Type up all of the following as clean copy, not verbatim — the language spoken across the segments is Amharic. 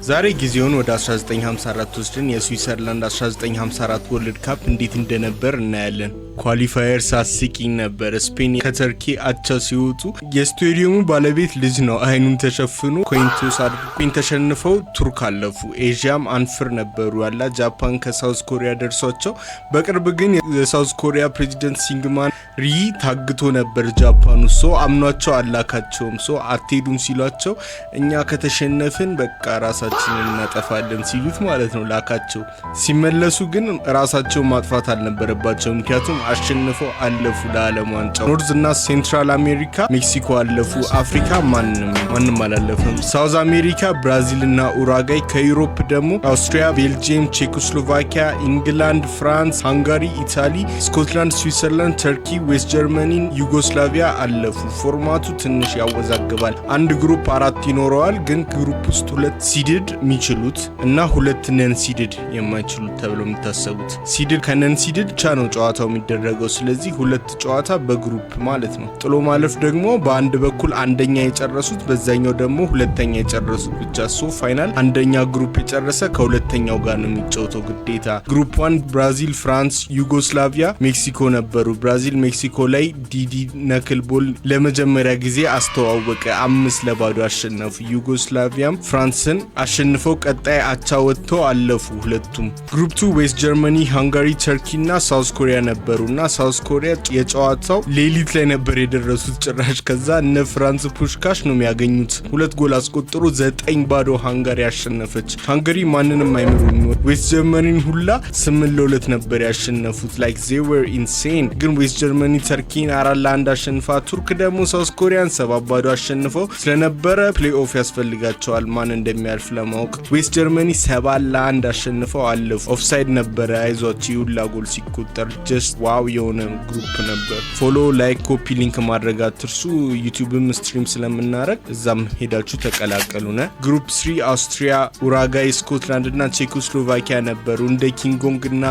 ዛሬ ጊዜውን ወደ 1954 ወስደን የስዊዘርላንድ 1954 ወርልድ ካፕ እንዴት እንደነበር እናያለን። ኳሊፋየር ሳስቂኝ ነበር። ስፔን ከተርኪ አቻ ሲወጡ የስቴዲየሙ ባለቤት ልጅ ነው አይኑን ተሸፍኖ ኮይንቶስ አድርጎ ተሸንፈው ቱርክ አለፉ። ኤዥያም አንፍር ነበሩ ያላ ጃፓን ከሳውዝ ኮሪያ ደርሷቸው በቅርብ ግን የሳውዝ ኮሪያ ፕሬዚደንት ሲንግማን ሪ ታግቶ ነበር ጃፓኑ ሶ አምኗቸው አላካቸውም ሶ አትሄዱም ሲሏቸው እኛ ከተሸነፍን በቃ ራሳችንን እናጠፋለን ሲሉት ማለት ነው ላካቸው። ሲመለሱ ግን ራሳቸው ማጥፋት አልነበረባቸው ምክንያቱም አሸንፈው አለፉ ለዓለም ዋንጫ። ኖርዝ እና ሴንትራል አሜሪካ ሜክሲኮ አለፉ። አፍሪካ ማንንም አላለፈም። ሳውዝ አሜሪካ ብራዚል እና ኡራጋይ፣ ከዩሮፕ ደግሞ አውስትሪያ፣ ቤልጂየም፣ ቼኮስሎቫኪያ፣ ኢንግላንድ፣ ፍራንስ፣ ሃንጋሪ፣ ኢታሊ፣ ስኮትላንድ፣ ስዊዘርላንድ፣ ተርኪ፣ ዌስት ጀርመኒ፣ ዩጎስላቪያ አለፉ። ፎርማቱ ትንሽ ያወዛግባል። አንድ ግሩፕ 4 ይኖረዋል ግን ግሩፕ ውስጥ 2 ሲድድ የሚችሉት እና 2 ነን ሲድድ የማይችሉት ተብለው የሚታሰቡት። ሲድድ ከነን ሲድድ ብቻ ነው ጨዋታው የሚደረገው። ስለዚህ 2 ጨዋታ በግሩፕ ማለት ነው። ጥሎ ማለፍ ደግሞ በአንድ በኩል አንደኛ የጨረሱት በዛኛው ደግሞ ሁለተኛ የጨረሱት ብቻ። ሶ ፋይናል አንደኛ ግሩፕ የጨረሰ ከሁለተኛው ጋር ነው የሚጫወተው ግዴታ። ግሩፕ 1 ብራዚል፣ ፍራንስ፣ ዩጎስላቪያ፣ ሜክሲኮ ነበሩ። ብራዚል ሜክሲኮ ላይ ዲዲ ነክልቦል ለመጀመሪያ ጊዜ አስተዋወቀ። 5-0 አሸነፉ። ዩጎስላቪያም ፍራንስን አሸንፈው ቀጣይ አቻ ወጥተው አለፉ ሁለቱም። ግሩፕ 2 ዌስት ጀርመኒ፣ ሃንጋሪ፣ ተርኪ እና ሳውዝ ኮሪያ ነበሩና ሳውዝ ኮሪያ የጨዋታው ሌሊት ላይ ነበር የደረሱት ጭራሽ። ከዛ እነ ፍራንስ ፑሽካሽ ነው የሚያገኙት 2 ጎል አስቆጥሮ 9-0 ሃንጋሪ አሸነፈች። ሃንጋሪ ማንንም አይምሩም። ዌስት ጀርመኒን ሁላ 8-2 ነበር ያሸነፉት። ላይክ they were insane። ግን ዌስት ጀርመኒ ተርኪን 4-1 አሸንፋ፣ ቱርክ ደግሞ ሳውዝ ኮሪያን 7-0 አሸንፈው ስለነበረ ፕሌይኦፍ ያስፈልጋቸዋል ማን እንደሚያልፍ ለማወቅ። ዌስት ጀርመኒ 7-1 አሸንፈው አለፉ። ኦፍሳይድ ነበረ አይዟችሁ ሁላ ጎል ሲቆጠር ጀስት ዋው የሆነ ግሩፕ ነበር። ፎሎ ላይክ ኮፒ ሊንክ ማድረግ አትርሱ። ዩቲዩብም ስትሪም ስለምናረግ እዛም ሄዳችሁ ተቀላቀሉነ። ግሩፕ 3 አውስትሪያ፣ ኡራጋይ፣ ስኮትላንድ እና ቼኮስሎቫኪያ ነበሩ። እንደ ኪንጎንግ እና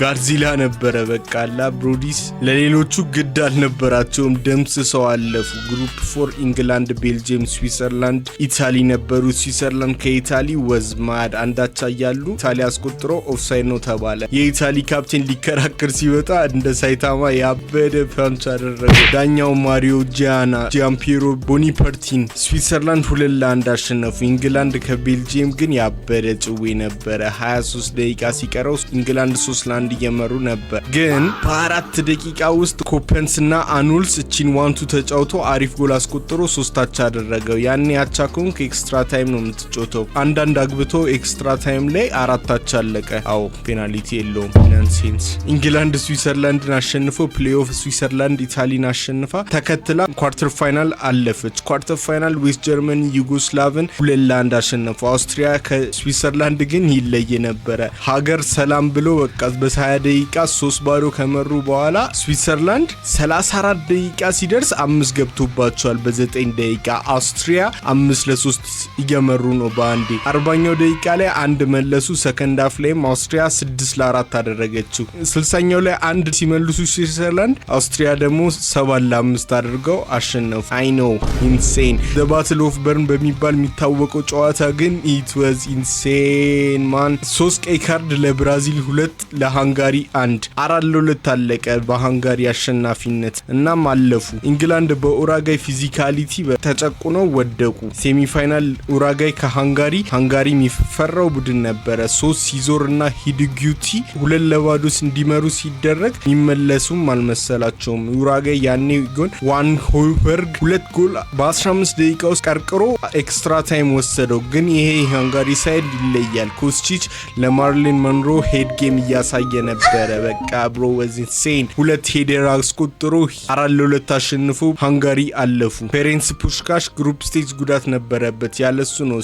ጋርዚላ ነበረ በቃላ ብሮዲስ ለሌሎቹ ግድ አልነበራቸውም ደምስሰው አለፉ። ግሩፕ 4 ኢንግላንድ፣ ቤልጂየም፣ ስዊዘርላንድ፣ ኢታሊ ነበሩ። ስዊዘርላንድ ከኢታሊ ወዝማድ አንዳቻ ያሉ ኢታሊ አስቆጥሮ ኦፍሳይድ ነው ተባለ። የኢታሊ ካፕቴን ሊከራከር ሲወጣ እንደ ሳይታማ ያበደ ፓንች አደረገ። ዳኛው ማሪዮ ጂያምፒሮ ቦኒፐርቲን። ስዊዘርላንድ 2-1 አሸነፉ። ኢንግላንድ ከቤልጂየም ግን ያበደ ጭዌ ነበረ። 23 ደቂቃ ሲቀረው ኢንግላንድ 3-1 እየመሩ ነበር። ግን በ4 ደቂቃ ውስጥ ኮፐንስ እና አኑልስ እቺን ዋንቱ ተጫውቶ አሪፍ ጎል አስቆጥሮ 3 አቻ አደረገው። ያኔ አቻ ኮንክ ኤክስትራ ታይም ነው የምትጫወተው። አንዳንድ አግብቶ ኤክስትራ ታይም ላይ 4 አቻ አለቀ። አዎ ፔናልቲ የለውም። ናንሴንስ። ኢንግላንድ ስዊዘርላንድን አሸንፎ ፕሌይኦፍ ስዊዘርላንድ ኢታሊን አሸንፋ ተከትላ ኳርተር ፋይናል አለፈች። ኳርተር ፋይናል ዌስት ጀርመኒ ዩጎስላቭን 2-1 አሸነፉ። አውስትሪያ ከስዊዘርላንድ ግን ይለየ ነበረ። ሀገር ሰላም ብሎ በቃ በ20 ደቂቃ 3-0 ከመሩ በኋላ ስዊዘርላንድ 34 ደቂቃ ሲደርስ 5 ገብቶባቸዋል። በ9 ደቂቃ አውስትሪያ 5-3 እየመሩ ነው በአንዴ። 40ኛው ደቂቃ ላይ 1 መለሱ። ሰከንድ ሃፍ ላይም አውስትሪያ 6-4 አደረገችው። 60ኛው ላይ 1 ሲመልሱ ስዊዘርላንድ አውስትሪያ ደግሞ 7-5 አድርገው አሸነፉ። አይ ኖ ኢንሴን። ዘ ባትል ኦፍ በርን በሚባል የሚታወቀው ጨዋታ ግን ኢት ዋዝ ኢንሴን ማን። 3 ቀይ ካርድ ለብራዚል 2 ለሃንጋሪ 1 4-2 አለቀ በሃንጋሪ አሸናፊነት። እናም አለፉ። ኢንግላንድ በኡራጋይ ፊዚካሊቲ ተጨቁነው ወደቁ። ሴሚፋይናል ኡራጋይ ከሃንጋሪ የሚፈራው ቡድን ነበረ። 3 ሲዞር እና ሂድጊቲ 2-0 እንዲመሩ ሲደረግ የሚመለሱም አልመሰላቸውም። ኡራጋይ ያኔ ግን ዋን ሆይበርግ 2 ጎል በ15 ደቂቃ ውስጥ ቀርቅሮ ኤክስትራ ታይም ወሰደው። ግን ይሄ ሃንጋሪ ሳይድ ይለያል። ኮስቺች ለማርሊን መንሮ ሄድ ጌም እያሳየ ነበረ። በቃ ብሮ ወዝ ኢንሴን። 2 ሄደር አስቆጥሮ 4-2 አሸንፎ ሃንጋሪ አለፉ። ፌሬንስ ፑሽካሽ ግሩፕ ስቴጅ ጉዳት ነበረበት። ያለሱ ነው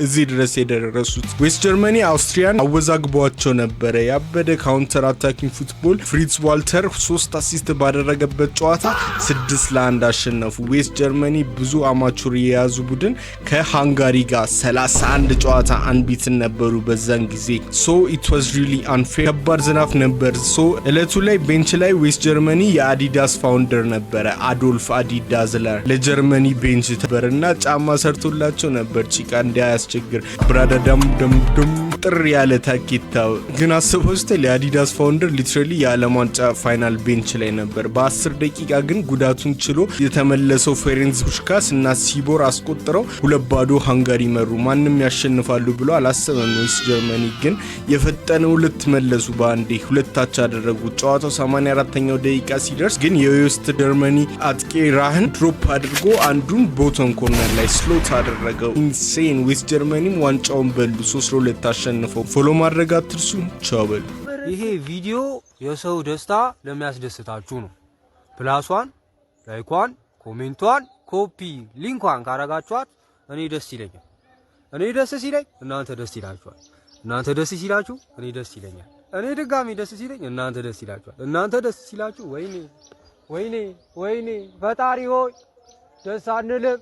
እዚህ ድረስ የደረሱት። ዌስት ጀርመኒ አውስትሪያን አወዛግቧቸው ነበረ። ያበደ ካውንተር አታኪንግ ፉትቦል ፍሪትዝ ዋልተር ዋልተር 3 አሲስት ባደረገበት ጨዋታ 6-1 አሸነፉ። ዌስት ጀርመኒ ብዙ አማቹር የያዙ ቡድን ከሃንጋሪ ጋር 31 ጨዋታ አንቢትን ነበሩ በዛን ጊዜ። ሶ ኢት ዋዝ ሪሊ አንፌር። ከባድ ዝናብ ነበር። ሶ እለቱ ላይ ቤንች ላይ ዌስት ጀርመኒ የአዲዳስ ፋውንደር ነበረ አዶልፍ አዲዳዝለር ለጀርመኒ ቤንች ተበርና ጫማ ሰርቶላቸው ነበር ጭቃ እንዳያስቸግር ብራዳዳም ደምደም ጥር ያለ ታኬታው። ግን አስበው የአዲዳስ ፋውንደር ሊትራሊ የዓለም ዋንጫ ፋይናል ቤንች ላይ ነበር። በ10 ደቂቃ ግን ጉዳቱን ችሎ የተመለሰው ፌሬንዝ ፑሽካስ እና ሲቦር አስቆጥረው 2-0 ሃንጋሪ መሩ። ማንም ያሸንፋሉ ብሎ አላሰበም። ዌስት ጀርመኒ ግን የፈጠነው ልትመለሱ በአንዴ 2-0 አደረጉ። ጨዋታው 84ኛው ደቂቃ ሲደርስ ግን የዌስት ጀርመኒ አጥቂ ራህን ድሮፕ አድርጎ አንዱን ቦተም ኮርነር ላይ ስሎት አደረገው። ኢንሴን። ዌስት ጀርመኒም ዋንጫውን በሉ 3-2 አሸንፈው። ፎሎ ማድረግ አትርሱ። ቻው በሉ። ይሄ ቪዲዮ የሰው ደስታ ለሚያስደስታችሁ ነው። ፕላሷን፣ ላይኳን፣ ኮሜንቷን፣ ኮፒ ሊንኳን ካረጋችኋት እኔ ደስ ይለኛል። እኔ ደስ ሲለኝ እናንተ ደስ ይላችኋል። እናንተ ደስ ሲላችሁ እኔ ደስ ይለኛል። እኔ ድጋሚ ደስ ሲለኝ እናንተ ደስ ይላችኋል። እናንተ ደስ ሲላችሁ ወይኔ ወይኔ ወይኔ ፈጣሪ ሆይ ደስ አንልም።